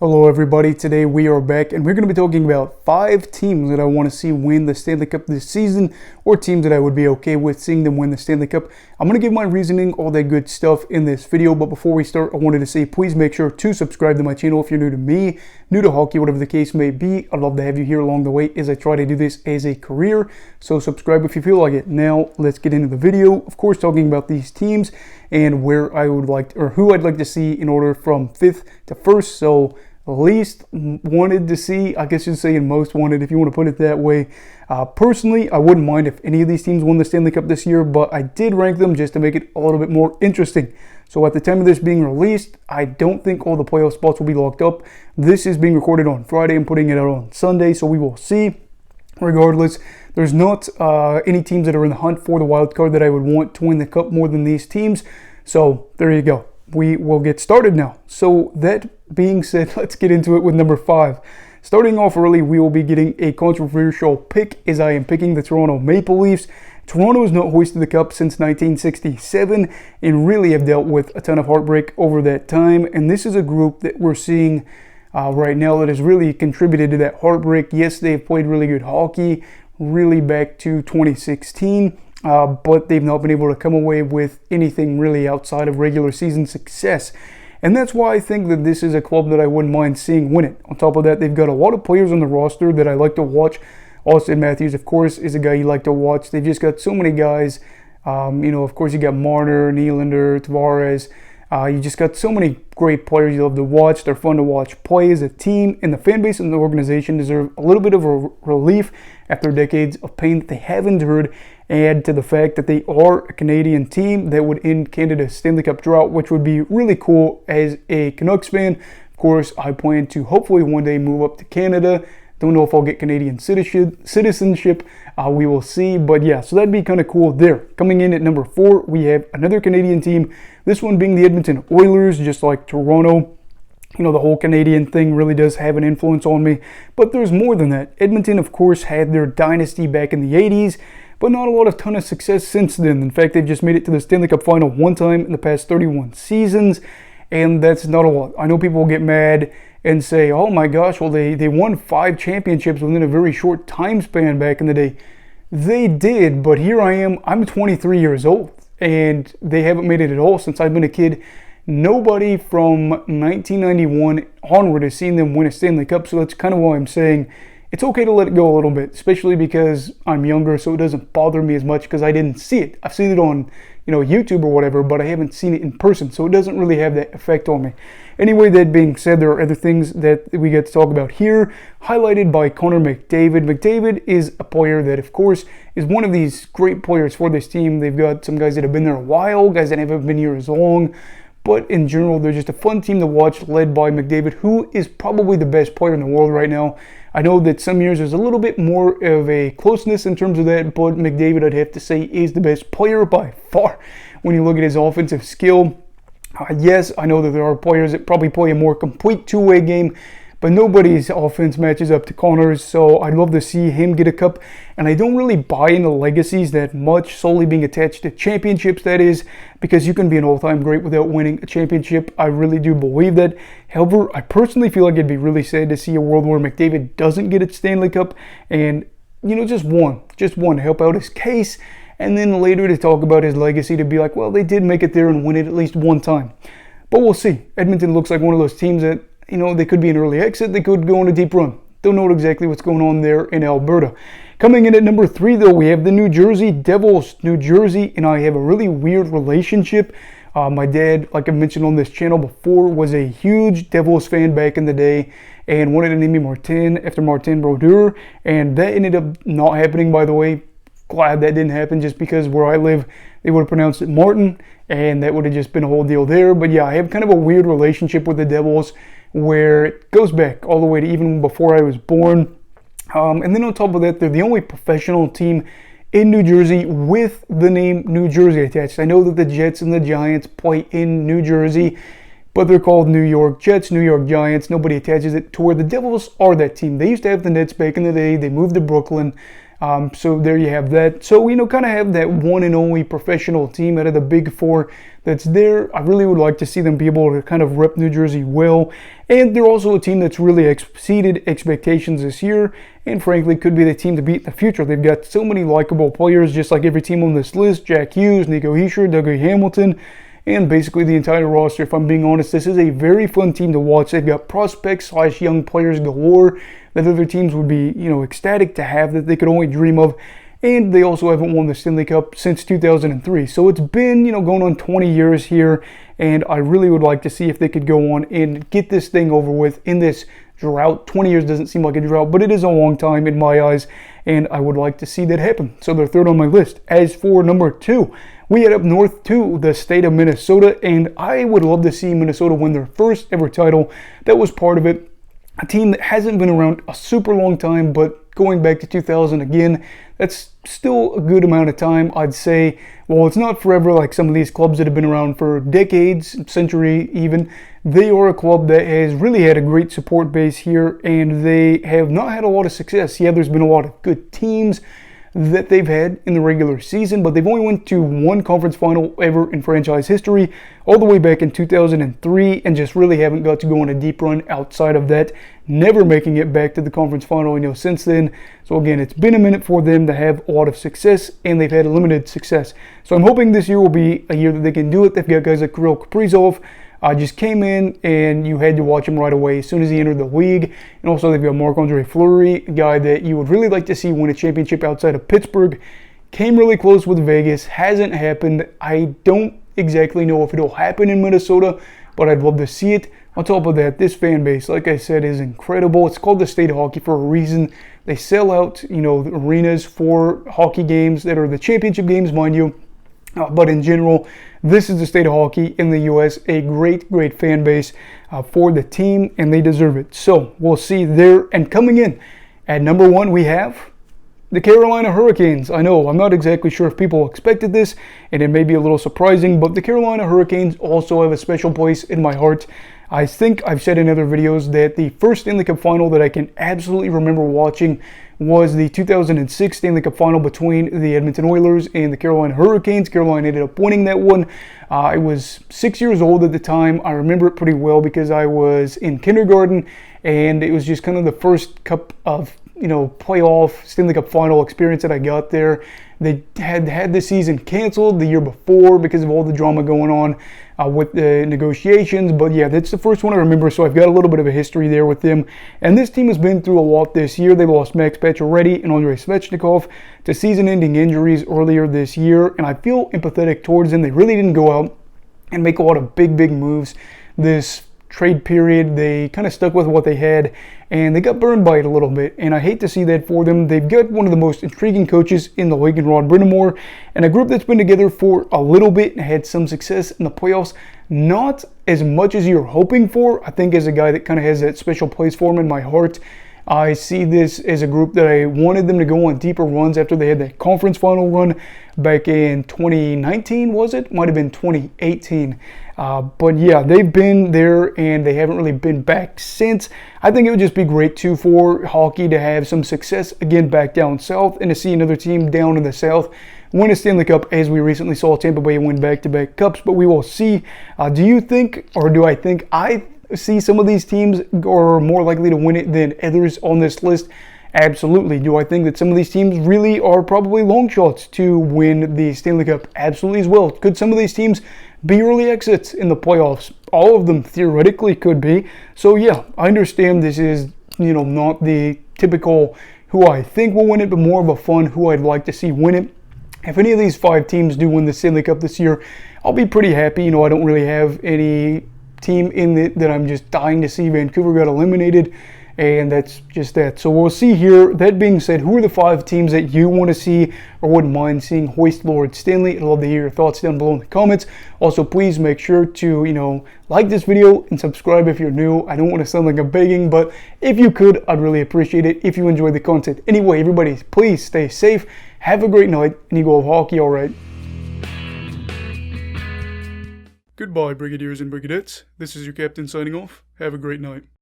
Hello everybody, today we are back and we're going to be talking about 5 teams that I want to see win the Stanley Cup this season, or teams that I would be okay with seeing them win the Stanley Cup. I'm going to give my reasoning, all that good stuff in this video, but before we start I wanted to say please make sure to subscribe to my channel if you're new to me, new to hockey, whatever the case may be. I'd love to have you here along the way as I try to do this as a career, so subscribe if you feel like it. Now let's get into the video, of course talking about these teams and where I would like to, or who I'd like to see in order from 5th to 1st. So least wanted to see, I guess you'd say, and most wanted, if you want to put it that way. Personally, I wouldn't mind if any of these teams won the Stanley Cup this year, but I did rank them just to make it a little bit more interesting. So at the time of this being released, I don't think all the playoff spots will be locked up. This is being recorded on Friday and putting it out on Sunday, so we will see. Regardless, there's not any teams that are in the hunt for the wild card that I would want to win the cup more than these teams. So there you go. We will get started now. So that being said, let's get into it with number 5. Starting off early, we will be getting a controversial pick as I am picking the Toronto Maple Leafs. Toronto has not hoisted the cup since 1967 and really have dealt with a ton of heartbreak over that time. And this is a group that we're seeing right now that has really contributed to that heartbreak. Yes, they've played really good hockey, really back to 2016. But they've not been able to come away with anything really outside of regular season success. And that's why I think that this is a club that I wouldn't mind seeing win it. On top of that, they've got a lot of players on the roster that I like to watch. Austin Matthews, of course, is a guy you like to watch. They've just got so many guys. Of course, you got Marner, Nylander, Tavares. You just got so many great players you love to watch. They're fun to watch play as a team, and the fan base and the organization deserve a little bit of a relief after decades of pain that they have endured. Add to the fact that they are a Canadian team that would end Canada's Stanley Cup drought, which would be really cool as a Canucks fan. Of course, I plan to hopefully one day move up to Canada. Don't know if I'll get Canadian citizenship. We will see. But yeah, so that'd be kind of cool there. Coming in at number 4, we have another Canadian team. This one being the Edmonton Oilers, just like Toronto. You know, the whole Canadian thing really does have an influence on me. But there's more than that. Edmonton, of course, had their dynasty back in the 80s. But not a lot of ton of success since then. In fact, they've just made it to the Stanley Cup final one time in the past 31 seasons. And that's not a lot. I know people will get mad and say, oh my gosh, well, they won 5 championships within a very short time span back in the day. They did, but here I am. I'm 23 years old, and they haven't made it at all since I've been a kid. Nobody from 1991 onward has seen them win a Stanley Cup, so that's kind of why I'm saying it's okay to let it go a little bit, especially because I'm younger, so it doesn't bother me as much because I didn't see it. I've seen it on, YouTube or whatever, but I haven't seen it in person, so it doesn't really have that effect on me. Anyway, that being said, there are other things that we get to talk about here, highlighted by Connor McDavid. McDavid is a player that, of course, is one of these great players for this team. They've got some guys that have been there a while, guys that haven't been here as long, but in general, they're just a fun team to watch, led by McDavid, who is probably the best player in the world right now. I know that some years there's a little bit more of a closeness in terms of that, but McDavid, I'd have to say, is the best player by far when you look at his offensive skill. Yes, I know that there are players that probably play a more complete two-way game, but nobody's offense matches up to Connor's, so I'd love to see him get a cup. And I don't really buy into legacies that much, solely being attached to championships, that is, because you can be an all-time great without winning a championship. I really do believe that. However, I personally feel like it'd be really sad to see a world where McDavid doesn't get a Stanley Cup and, just one to help out his case, and then later to talk about his legacy to be like, well, they did make it there and win it at least one time. But we'll see. Edmonton looks like one of those teams that, they could be an early exit. They could go on a deep run. Don't know exactly what's going on there in Alberta. Coming in at number 3, though, we have the New Jersey Devils. New Jersey and I have a really weird relationship. My dad, like I mentioned on this channel before, was a huge Devils fan back in the day and wanted to name me Martin after Martin Brodeur. And that ended up not happening, by the way. Glad that didn't happen, just because where I live, they would have pronounced it Martin, and that would have just been a whole deal there. But yeah, I have kind of a weird relationship with the Devils, where it goes back all the way to even before I was born. And then on top of that, they're the only professional team in New Jersey with the name New Jersey attached. I know that the Jets and the Giants play in New Jersey, but they're called New York Jets, New York Giants. Nobody attaches it to where the Devils are that team. They used to have the Nets back in the day. They moved to Brooklyn. So there you have that. So, kind of have that one and only professional team out of the Big Four that's there. I really would like to see them be able to kind of rep New Jersey well. And they're also a team that's really exceeded expectations this year, and frankly could be the team to beat in the future. They've got so many likable players, just like every team on this list. Jack Hughes, Nico Hischier, Dougie Hamilton, and basically the entire roster. If I'm being honest, this is a very fun team to watch. They've got prospects / young players galore that other teams would be, ecstatic to have, that they could only dream of. And they also haven't won the Stanley Cup since 2003. So it's been, going on 20 years here, and I really would like to see if they could go on and get this thing over with in this drought. 20 years doesn't seem like a drought, but it is a long time in my eyes, and I would like to see that happen. So they're third on my list. As for number 2, we head up north to the state of Minnesota, and I would love to see Minnesota win their first ever title. That was part of it. A team that hasn't been around a super long time, but going back to 2000 again, that's still a good amount of time, I'd say. While it's not forever like some of these clubs that have been around for decades, century even, they are a club that has really had a great support base here, and they have not had a lot of success. Yeah, there's been a lot of good teams that they've had in the regular season, but they've only went to one conference final ever in franchise history, all the way back in 2003, and just really haven't got to go on a deep run outside of that, never making it back to the conference final, since then. So again, it's been a minute for them to have a lot of success, and they've had limited success. So I'm hoping this year will be a year that they can do it. They've got guys like Kirill Kaprizov, just came in, and you had to watch him right away as soon as he entered the league. And also they've got Marc-Andre Fleury, a guy that you would really like to see win a championship outside of Pittsburgh. Came really close with Vegas, hasn't happened. I don't exactly know if it'll happen in Minnesota, but I'd love to see it. On top of that, this fan base, like I said, is incredible. It's called the state of hockey for a reason. They sell out, the arenas for hockey games that are the championship games, mind you. But in general, this is the state of hockey in the U.S., a great, great fan base for the team, and they deserve it. So we'll see there. And coming in at number 1, we have the Carolina Hurricanes. I know, I'm not exactly sure if people expected this, and it may be a little surprising, but the Carolina Hurricanes also have a special place in my heart. I think I've said in other videos that the first Stanley Cup final that I can absolutely remember watching was the 2006 Stanley Cup final between the Edmonton Oilers and the Carolina Hurricanes. Carolina ended up winning that one. I was 6 years old at the time. I remember it pretty well because I was in kindergarten, and it was just kind of the first cup of playoff Stanley Cup final experience that I got there. They had the season canceled the year before because of all the drama going on with the negotiations. But yeah, that's the first one I remember, so I've got a little bit of a history there with them. And this team has been through a lot this year. They lost Max Pacioretty and Andrei Svechnikov to season-ending injuries earlier this year, and I feel empathetic towards them. They really didn't go out and make a lot of big moves this trade period. They kind of stuck with what they had, and they got burned by it a little bit, and I hate to see that for them. They've got one of the most intriguing coaches in the league in Rod Brind'Amour, and a group that's been together for a little bit and had some success in the playoffs. Not as much as you're hoping for. I think as a guy that kind of has that special place for him in my heart, I see this as a group that I wanted them to go on deeper runs after they had that conference final run back in 2019, was it? Might have been 2018. But yeah, they've been there and they haven't really been back since. I think it would just be great too for hockey to have some success again back down south, and to see another team down in the south win a Stanley Cup, as we recently saw Tampa Bay win back-to-back cups. But we will see. Do you think, or do I think I see some of these teams are more likely to win it than others on this list? Absolutely. Do I think that some of these teams really are probably long shots to win the Stanley Cup? Absolutely as well. Could some of these teams be early exits in the playoffs? All of them theoretically could be. So yeah, I understand this is, not the typical who I think will win it, but more of a fun who I'd like to see win it. If any of these 5 teams do win the Stanley Cup this year, I'll be pretty happy. I don't really have any team in it that I'm just dying to see. Vancouver got eliminated, and that's just that. So we'll see here. That being said, who are the 5 teams that you want to see or wouldn't mind seeing hoist Lord Stanley? I'd love to hear your thoughts down below in the comments. Also, please make sure to, like this video and subscribe if you're new. I don't want to sound like I'm begging, but if you could, I'd really appreciate it if you enjoyed the content. Anyway, everybody, please stay safe. Have a great night, and you go have hockey all right. Goodbye, Brigadiers and Brigadettes. This is your captain signing off. Have a great night.